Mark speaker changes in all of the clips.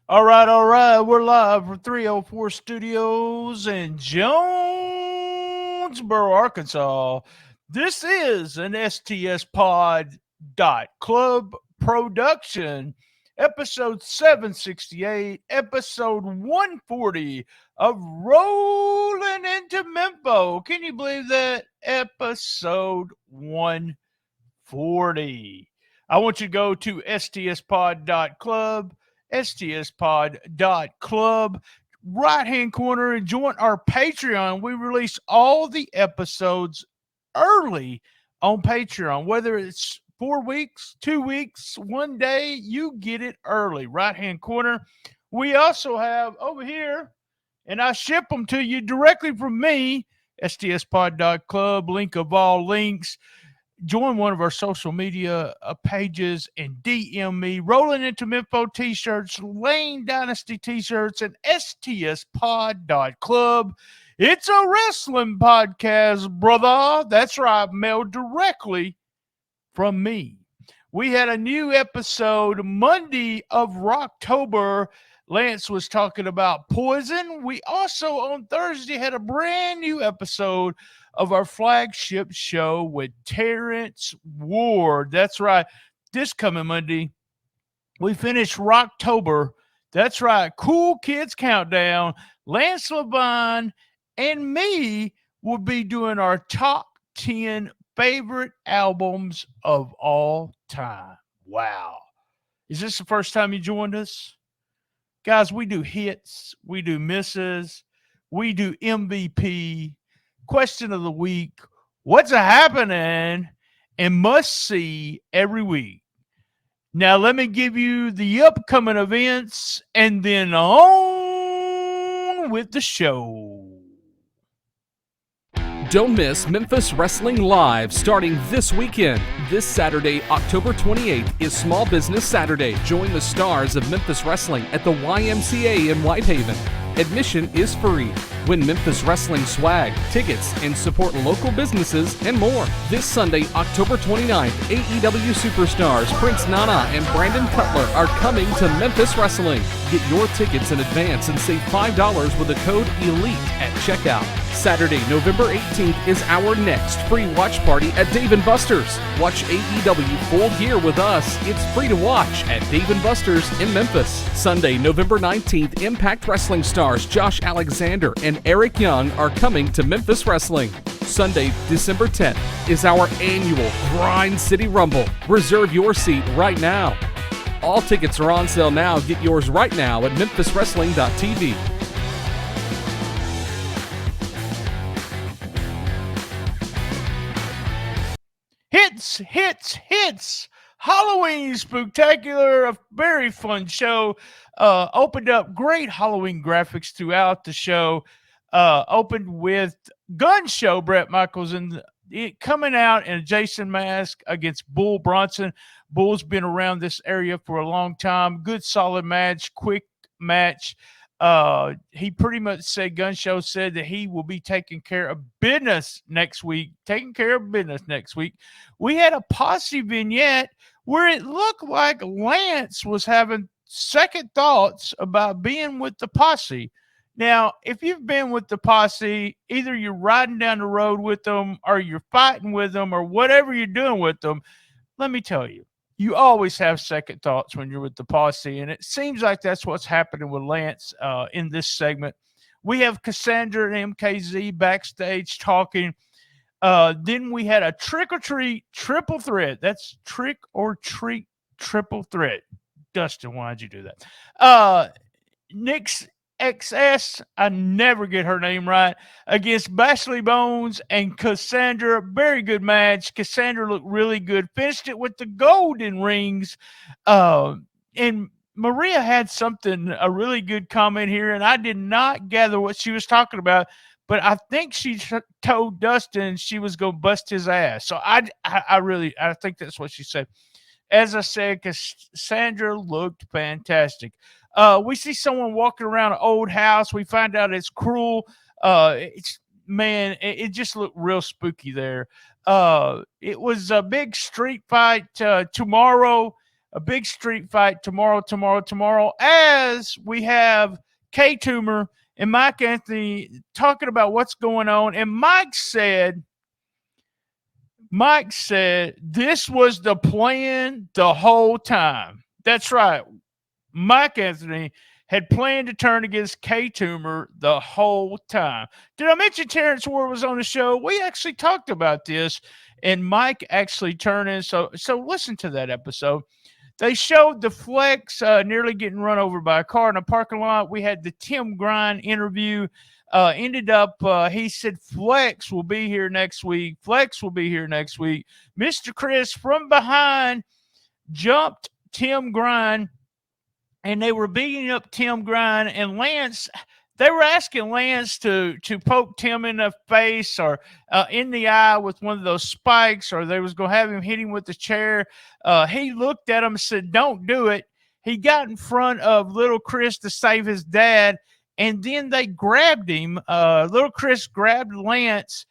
Speaker 1: All right. We're live from 304 Studios in Jonesboro, Arkansas. This is an STS Pod Club production, episode 768, episode 140 of Rolling into Mempho. Can you believe that? Episode 140. I want you to go to stspod.club, stspod.club, right hand corner, and join our Patreon. We release all the episodes early on Patreon, whether it's 4 weeks, 2 weeks, one day, you get it early. Right hand corner. We also have over here, and I ship them to you directly from me, stspod.club, link of all links. Join one of our social media pages and DM me. Rolling into Mempho t-shirts, Lane Dynasty t-shirts, and stspod.club. It's a wrestling podcast, brother. That's right, mailed directly from me. We had a new episode Monday of Rocktober. Lance was talking about poison. We also on Thursday had a brand new episode of our flagship show with Terrence Ward. That's right. This coming Monday, we finished Rocktober. That's right. Cool Kids Countdown. Lance Levine and me will be doing our top 10 favorite albums of all time. Wow. Is this the first time you joined us? Guys, we do hits, we do misses, we do MVP, question of the week, what's a happening, and must see every week. Now, let me give you the upcoming events and then on with the show.
Speaker 2: Don't miss Memphis Wrestling Live starting this weekend. This Saturday, October 28th, is Small Business Saturday. Join the stars of Memphis Wrestling at the YMCA in Whitehaven. Admission is free. Win Memphis Wrestling swag, tickets, and support local businesses and more. This Sunday, October 29th, AEW superstars Prince Nana and Brandon Cutler are coming to Memphis Wrestling. Get your tickets in advance and save $5 with the code ELITE at checkout. Saturday, November 18th is our next free watch party at Dave & Buster's. Watch AEW Full Gear with us. It's free to watch at Dave & Buster's in Memphis. Sunday, November 19th, Impact Wrestling stars Josh Alexander and Eric Young are coming to Memphis Wrestling. Sunday, December 10th is our annual Grind City Rumble. Reserve your seat right now. All tickets are on sale now. Get yours right now at memphiswrestling.tv.
Speaker 1: Hits. Halloween Spooktacular, a very fun show. Opened up great Halloween graphics throughout the show. Opened with Gun Show, Brett Michaels, and it coming out in a Jason mask against Bull Bronson. Bull's been around this area for a long time. Good, solid match, quick match. He pretty much said, Gun Show said that he will be taking care of business next week. We had a posse vignette where it looked like Lance was having second thoughts about being with the posse. Now, if you've been with the posse, either you're riding down the road with them or you're fighting with them or whatever you're doing with them, let me tell you, you always have second thoughts when you're with the posse, and it seems like that's what's happening with Lance in this segment. We have Cassandra and MKZ backstage talking. Then we had a trick or treat triple threat. That's trick or treat triple threat. Dustin, why'd you do that? Nick's XS, I never get her name right, against Bashley Bones and Cassandra. Very good match. Cassandra looked really good. Finished it with the golden rings. And Maria had a really good comment here, and I did not gather what she was talking about, but I think she told Dustin she was going to bust his ass. So I think that's what she said. As I said, Cassandra looked fantastic. We see someone walking around an old house. We find out it's Cruel. It just looked real spooky there. It was a big street fight tomorrow. a big street fight tomorrow, as we have K Toomer and Mike Anthony talking about what's going on. And Mike said this was the plan the whole time. That's right. Mike Anthony had planned to turn against K Toomer the whole time. Did I mention Terrence Ward was on the show? We actually talked about this, and Mike actually turned in. So listen to that episode. They showed the Flex nearly getting run over by a car in a parking lot. We had the Tim Grind interview. Ended up, he said, Flex will be here next week. Flex will be here next week. Mr. Chris from behind jumped Tim Grind, and they were beating up Tim Grind and Lance. They were asking Lance to poke Tim in the face or in the eye with one of those spikes, or they was going to have him hit him with the chair. He looked at him and said, don't do it. He got in front of little Chris to save his dad, and then they grabbed him. Little Chris grabbed Lance,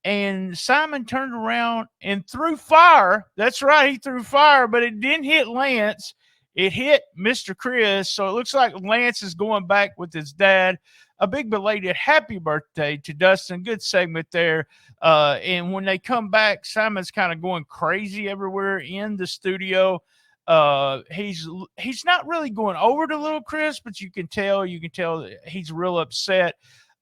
Speaker 1: and Simon turned around and threw fire. That's right, he threw fire, but it didn't hit Lance. It hit Mr. Chris, so it looks like Lance is going back with his dad. A big belated happy birthday to Dustin. Good segment there. And when they come back, Simon's kind of going crazy everywhere in the studio. He's not really going over to little Chris, but you can tell that he's real upset.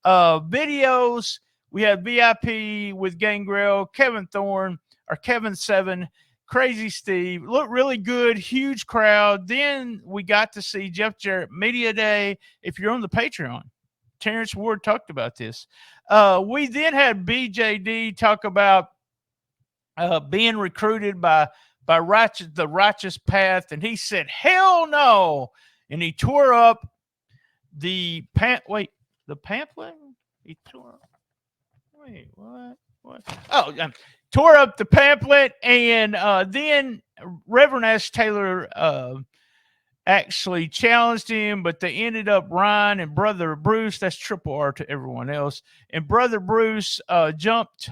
Speaker 1: Videos, we have VIP with Gangrel, Kevin Thorne, or Kevin Seven, Crazy Steve, looked really good, huge crowd. Then we got to see Jeff Jarrett Media Day. If you're on the Patreon, Terrence Ward talked about this. We then had BJD talk about being recruited by the righteous path, and he said, hell no. And he tore up the pamphlet. He tore up. Wait, what? Oh, tore up the pamphlet, and then Reverend S. Taylor actually challenged him, but they ended up Ryan and Brother Bruce, that's triple R to everyone else, and Brother Bruce jumped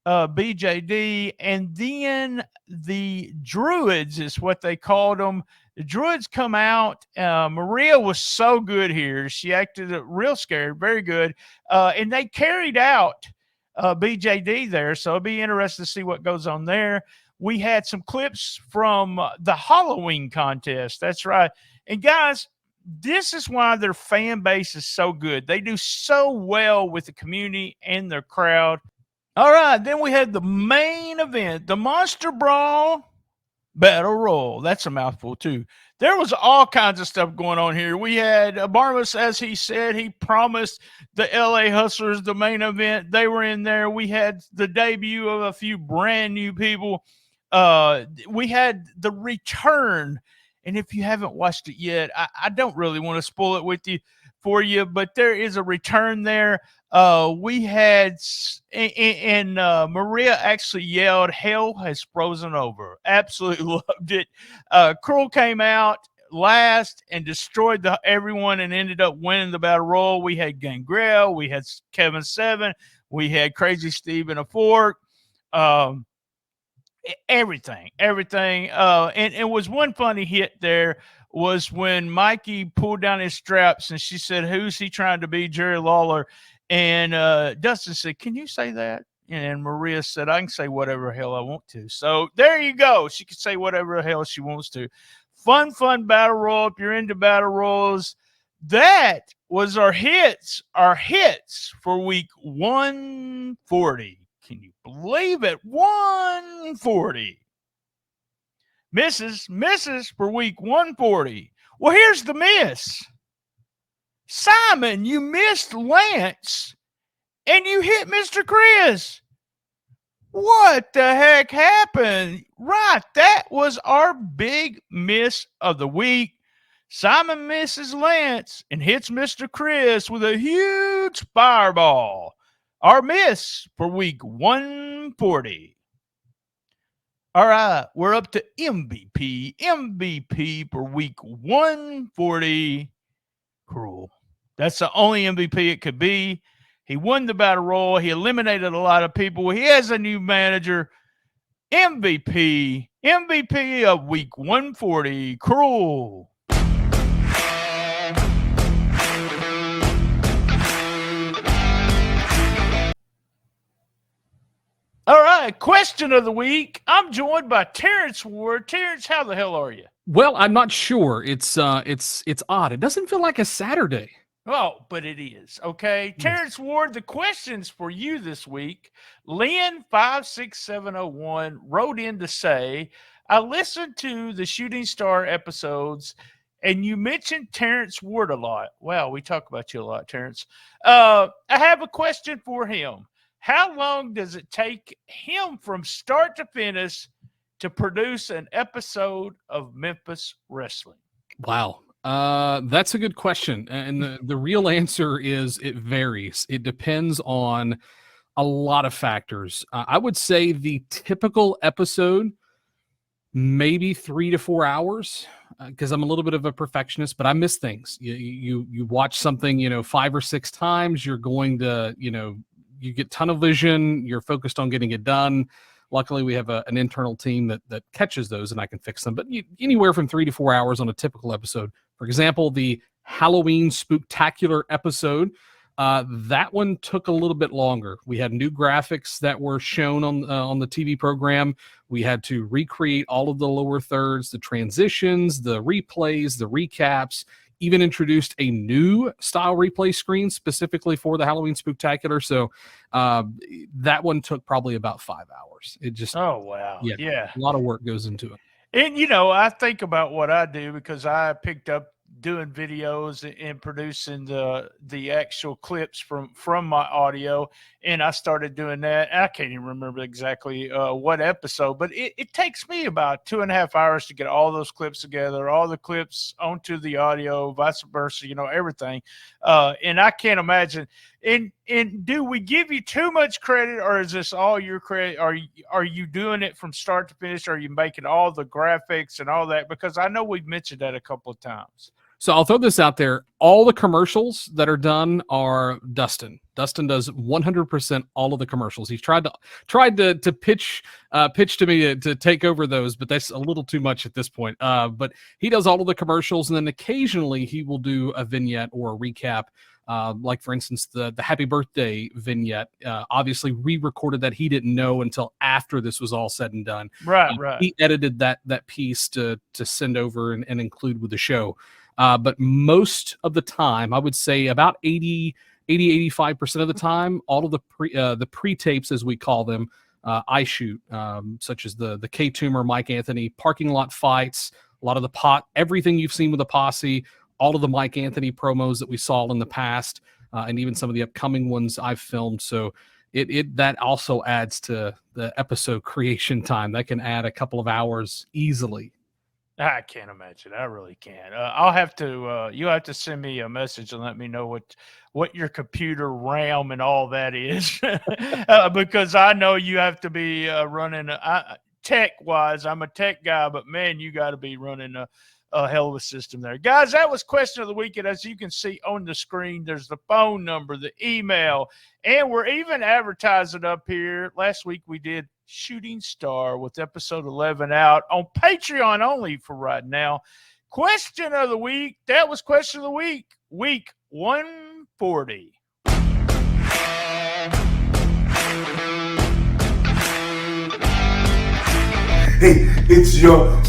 Speaker 1: BJD, and then the Druids is what they called them. The Druids come out. Maria was so good here. She acted real scared, very good, and they carried out BJD there, so it'll be interesting to see what goes on there. We had some clips from the Halloween contest. That's right. And guys, this is why their fan base is so good. They do so well with the community and their crowd. All right, then we had the main event, the Monster Brawl Battle Royal. That's a mouthful, too. There was all kinds of stuff going on here. We had Barnabas, as he said, he promised the LA Hustlers the main event. They were in there. We had the debut of a few brand new people. We had the return. And if you haven't watched it yet, I don't really want to spoil it for you, but there is a return there. We had, and Maria actually yelled, hell has frozen over. Absolutely loved it. Cruel came out last and destroyed everyone and ended up winning the battle royal. We had Gangrel, we had Kevin Seven, we had Crazy Steve and a fork. Everything. And it was one funny hit there was when Mikey pulled down his straps and she said, who's he trying to be? Jerry Lawler. And Dustin said, can you say that? And Maria said, I can say whatever the hell I want to. So there you go. She can say whatever the hell she wants to. Fun battle royal. If you're into battle royals, that was our hits for week 140. Can you believe it? 140. Misses for week 140. Well, here's the miss. Simon, you missed Lance and you hit Mr. Chris. What the heck happened? Right, that was our big miss of the week. Simon misses Lance and hits Mr. Chris with a huge fireball. Our miss for week 140. All right, we're up to MVP. MVP for week 140. Cruel. That's the only MVP it could be. He won the battle royal. He eliminated a lot of people. He has a new manager. MVP of week 140, Cruel. All right, question of the week. I'm joined by Terrence Ward. Terrence, how the hell are you?
Speaker 2: Well, I'm not sure. It's odd. It doesn't feel like a Saturday.
Speaker 1: Oh, but it is. Okay.
Speaker 2: Yes.
Speaker 1: Terrence Ward, the questions for you this week. Lynn56701 wrote in to say, I listened to the Shooting Star episodes and you mentioned Terrence Ward a lot. Wow, we talk about you a lot, Terrence. I have a question for him. How long does it take him from start to finish to produce an episode of Memphis Wrestling?
Speaker 2: Wow. That's a good question. And the real answer is it varies. It depends on a lot of factors. I would say the typical episode, maybe 3 to 4 hours, because I'm a little bit of a perfectionist, but I miss things. You watch something, 5 or 6 times, you're going to, you get tunnel vision, you're focused on getting it done. Luckily, we have an internal team that catches those and I can fix them. But anywhere from 3 to 4 hours on a typical episode. For example, the Halloween Spooktacular episode, that one took a little bit longer. We had new graphics that were shown on the TV program. We had to recreate all of the lower thirds, the transitions, the replays, the recaps, even introduced a new style replay screen specifically for the Halloween Spooktacular. So that one took probably about 5 hours. It just,
Speaker 1: oh, wow.
Speaker 2: Yeah. A lot of work goes into it.
Speaker 1: And, I think about what I do because I picked up doing videos and producing the actual clips from my audio, and I started doing that. I can't even remember exactly what episode, but it takes me about 2.5 hours to get all those clips together, all the clips onto the audio, vice versa, everything. And I can't imagine. And do we give you too much credit, or is this all your credit? Are you doing it from start to finish? Are you making all the graphics and all that? Because I know we've mentioned that a couple of times.
Speaker 2: So I'll throw this out there. All the commercials that are done are Dustin. Dustin does 100% all of the commercials. He's tried to pitch to me to take over those, but that's a little too much at this point. But he does all of the commercials, and then occasionally he will do a vignette or a recap. Like for instance, the Happy Birthday vignette. Obviously, re-recorded that he didn't know until after this was all said and done.
Speaker 1: Right.
Speaker 2: He edited that piece to send over and include with the show. But most of the time, I would say about 85% of the time, all of the pre-tapes, as we call them, I shoot, such as the K-Tumor, Mike Anthony, parking lot fights, a lot of everything you've seen with the posse, all of the Mike Anthony promos that we saw in the past, and even some of the upcoming ones I've filmed. So that also adds to the episode creation time. That can add a couple of hours easily.
Speaker 1: I can't imagine. I really can't. I'll have to. You have to send me a message and let me know what your computer RAM and all that is, because I know you have to be running. Tech wise, I'm a tech guy, but man, you got to be running a hell of a system there, guys. That was question of the week, and as you can see on the screen, there's the phone number, the email, and we're even advertising up here. Last week we did Shooting Star with episode 11 out on Patreon only for right now. Question of the week. That was question of the week. Week 140.
Speaker 3: Hey, it's your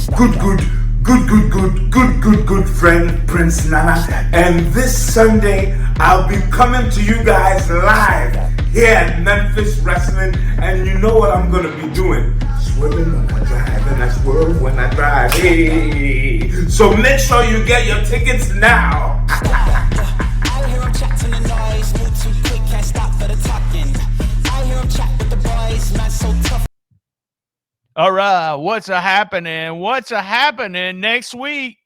Speaker 3: good friend Prince Nana, and this Sunday I'll be coming to you guys live here at Memphis Wrestling, and you know what I'm gonna be doing? Swerving when I drive, and I swerve when I drive. Hey, so make sure you get your tickets now.
Speaker 4: I hear him chat to the noise, move too quick, can't stop for the talking. I hear him chat with the boys, man, so tough.
Speaker 1: All right, what's a happening? What's a happening next week?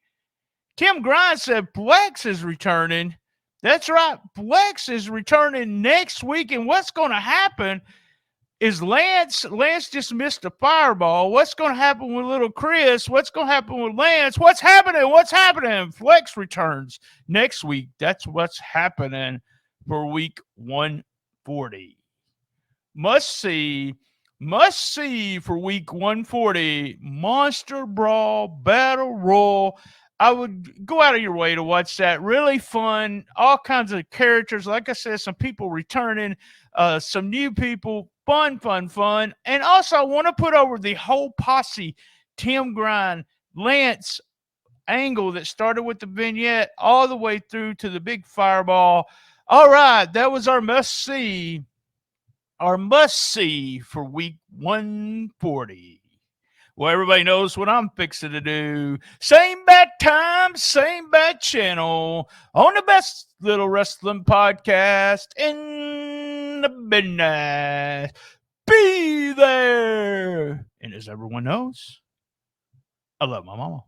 Speaker 1: Tim Grimes said Plex is returning. That's right, Plex is returning next week, and what's going to happen is Lance just missed a fireball. What's going to happen with little Chris? What's going to happen with Lance? What's happening? Flex returns next week. That's what's happening for week 140. Must see must see for week 140, Monster Brawl Battle Royal. I would go out of your way to watch that. Really fun. All kinds of characters. Like I said, some people returning, some new people. Fun, fun, fun. And also, I want to put over the whole posse, Tim Grind, Lance, Angle, that started with the vignette all the way through to the big fireball. All right, that was our must see for week 140. Well, everybody knows what I'm fixing to do. Same bad time, same bad channel, on the best little wrestling podcast in the business. Be there. And as everyone knows, I love my mama.